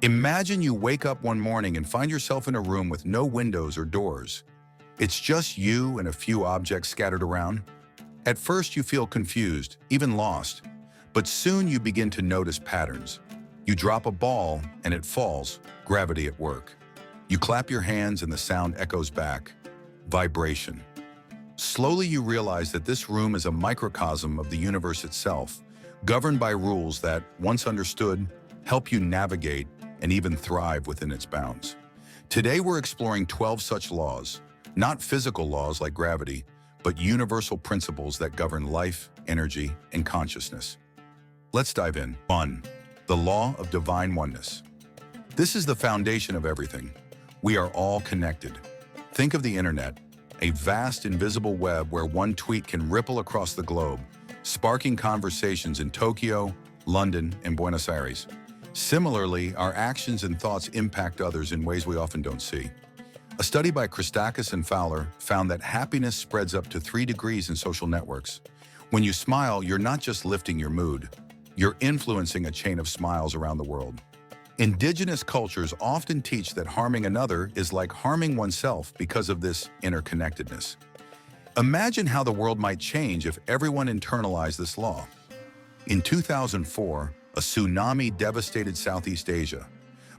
Imagine you wake up one morning and find yourself in a room with no windows or doors. It's just you and a few objects scattered around. At first, you feel confused, even lost, but soon you begin to notice patterns. You drop a ball and it falls, gravity at work. You clap your hands and the sound echoes back, vibration. Slowly you realize that this room is a microcosm of the universe itself, governed by rules that, once understood, help you navigate and even thrive within its bounds. Today we're exploring 12 such laws, not physical laws like gravity, but universal principles that govern life, energy, and consciousness. Let's dive in. 1. The Law of Divine Oneness. This is the foundation of everything. We are all connected. Think of the internet, a vast invisible web where one tweet can ripple across the globe, sparking conversations in Tokyo, London, and Buenos Aires. Similarly, our actions and thoughts impact others in ways we often don't see. A study by Christakis and Fowler found that happiness spreads up to 3 degrees in social networks. When you smile, you're not just lifting your mood, you're influencing a chain of smiles around the world. Indigenous cultures often teach that harming another is like harming oneself because of this interconnectedness. Imagine how the world might change if everyone internalized this law. In 2004, a tsunami devastated Southeast Asia,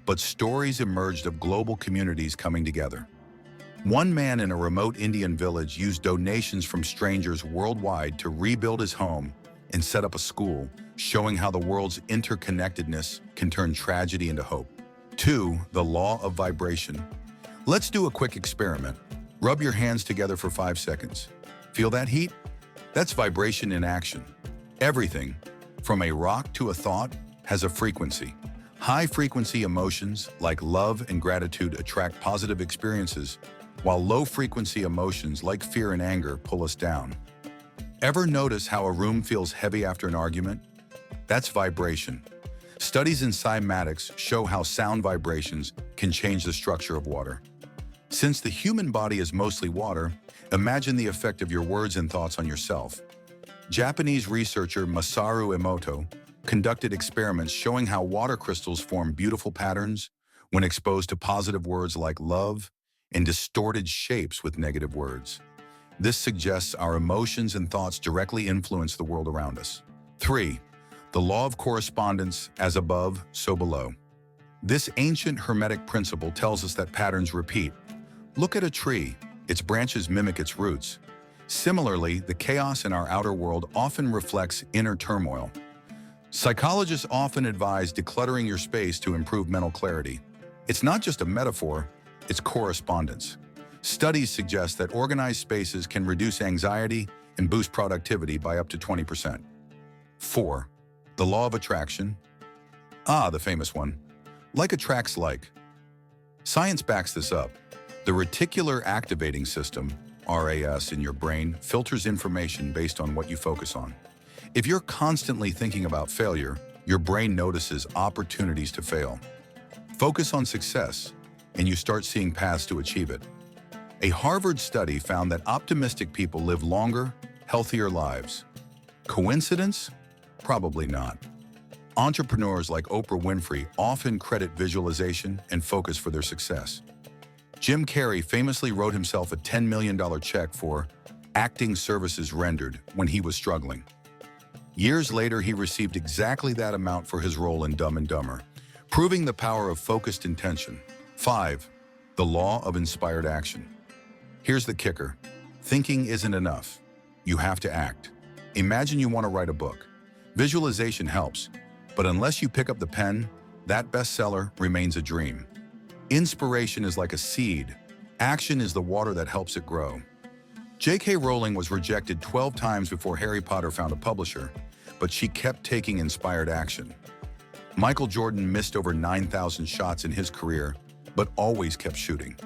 but stories emerged of global communities coming together. One man in a remote Indian village used donations from strangers worldwide to rebuild his home and set up a school, showing how the world's interconnectedness can turn tragedy into hope. 2. The Law of Vibration. Let's do a quick experiment. Rub your hands together for 5 seconds. Feel that heat? That's vibration in action. Everything, from a rock to a thought, has a frequency. High-frequency emotions like love and gratitude attract positive experiences, while low-frequency emotions like fear and anger pull us down. Ever notice how a room feels heavy after an argument? That's vibration. Studies in cymatics show how sound vibrations can change the structure of water. Since the human body is mostly water, imagine the effect of your words and thoughts on yourself. Japanese researcher Masaru Emoto conducted experiments showing how water crystals form beautiful patterns when exposed to positive words like love and distorted shapes with negative words. This suggests our emotions and thoughts directly influence the world around us. 3. The Law of Correspondence, as above, so below. This ancient Hermetic principle tells us that patterns repeat. Look at a tree. Its branches mimic its roots. Similarly, the chaos in our outer world often reflects inner turmoil. Psychologists often advise decluttering your space to improve mental clarity. It's not just a metaphor, it's correspondence. Studies suggest that organized spaces can reduce anxiety and boost productivity by up to 20%. 4. The Law of Attraction. The famous one. Like attracts like. Science backs this up. The reticular activating system, RAS, in your brain filters information based on what you focus on. If you're constantly thinking about failure, your brain notices opportunities to fail. Focus on success, and you start seeing paths to achieve it. A Harvard study found that optimistic people live longer, healthier lives. Coincidence? Probably not. Entrepreneurs like Oprah Winfrey often credit visualization and focus for their success. Jim Carrey famously wrote himself a $10 million check for acting services rendered when he was struggling. Years later, he received exactly that amount for his role in Dumb and Dumber, proving the power of focused intention. 5. The Law of Inspired Action. Here's the kicker. Thinking isn't enough. You have to act. Imagine you want to write a book. Visualization helps, but unless you pick up the pen, that bestseller remains a dream. Inspiration is like a seed. Action is the water that helps it grow. J.K. Rowling was rejected 12 times before Harry Potter found a publisher, but she kept taking inspired action. Michael Jordan missed over 9,000 shots in his career, but always kept shooting.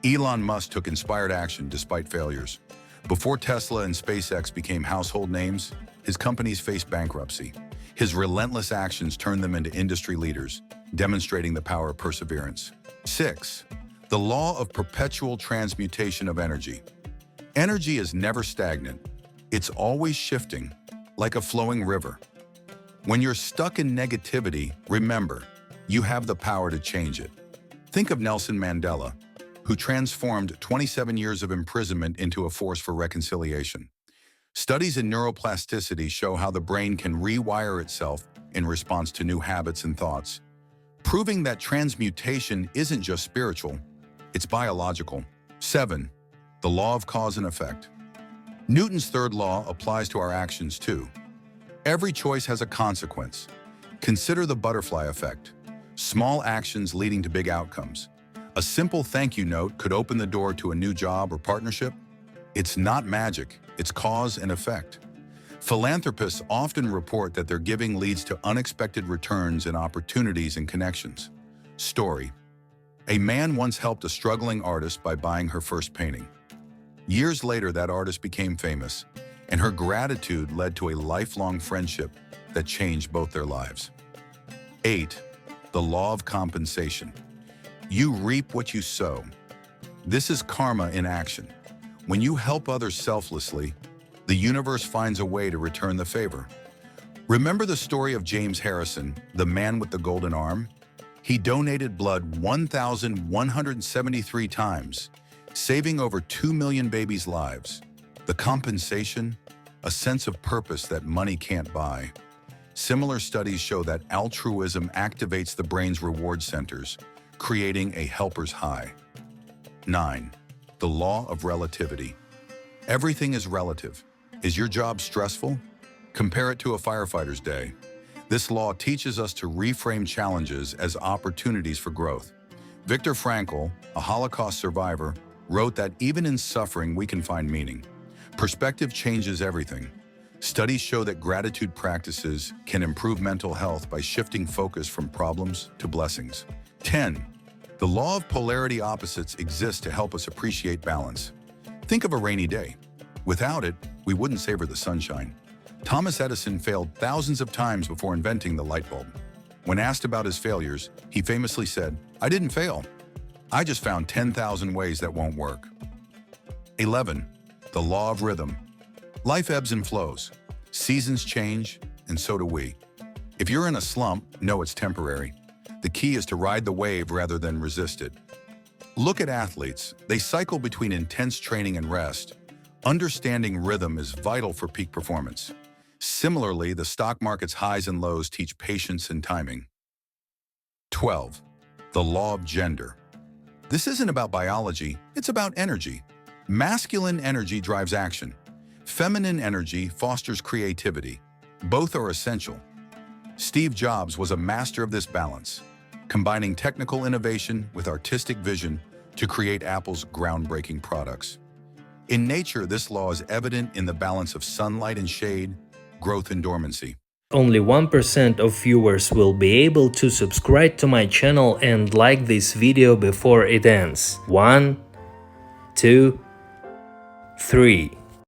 Elon Musk took inspired action despite failures. Before Tesla and SpaceX became household names, his companies faced bankruptcy. His relentless actions turned them into industry leaders, demonstrating the power of perseverance. 6. The Law of Perpetual Transmutation of Energy. Energy is never stagnant. It's always shifting, like a flowing river. When you're stuck in negativity, remember, You have the power to change it. Think of Nelson Mandela, who transformed 27 years of imprisonment into a force for reconciliation. Studies in neuroplasticity show how the brain can rewire itself in response to new habits and thoughts, proving that transmutation isn't just spiritual, it's biological. 7. The law of cause and effect. Newton's third law applies to our actions too. Every choice has a consequence. Consider the butterfly effect. Small actions leading to big outcomes. A simple thank you note could open the door to a new job or partnership. It's not magic, it's cause and effect. Philanthropists often report that their giving leads to unexpected returns in opportunities and connections. Story. A man once helped a struggling artist by buying her first painting. Years later, that artist became famous, and her gratitude led to a lifelong friendship that changed both their lives. 8. The law of compensation. You reap what you sow. This is karma in action. When you help others selflessly, the universe finds a way to return the favor. Remember the story of James Harrison, the man with the golden arm? He donated blood 1,173 times, saving over 2 million babies' lives. The compensation? A sense of purpose that money can't buy. Similar studies show that altruism activates the brain's reward centers, creating a helper's high. 9. The law of relativity. Everything is relative. Is your job stressful? Compare it to a firefighter's day. This law teaches us to reframe challenges as opportunities for growth. Viktor Frankl, a Holocaust survivor, wrote that even in suffering we can find meaning. Perspective changes everything. Studies show that gratitude practices can improve mental health by shifting focus from problems to blessings. 10. The law of polarity opposites exists to help us appreciate balance. Think of a rainy day. Without it, we wouldn't savor the sunshine. Thomas Edison failed thousands of times before inventing the light bulb. When asked about his failures, he famously said, "I didn't fail. I just found 10,000 ways that won't work." 11. The law of rhythm. Life ebbs and flows. Seasons change, and so do we. If you're in a slump, know it's temporary. The key is to ride the wave rather than resist it. Look at athletes. They cycle between intense training and rest. Understanding rhythm is vital for peak performance. Similarly, the stock market's highs and lows teach patience and timing. 12. The law of gender. This isn't about biology, it's about energy. Masculine energy drives action. Feminine energy fosters creativity. Both are essential. Steve Jobs was a master of this balance, combining technical innovation with artistic vision to create Apple's groundbreaking products. In nature, this law is evident in the balance of sunlight and shade, growth and dormancy. Only 1% of viewers will be able to subscribe to my channel and like this video before it ends. 1, 2, 3.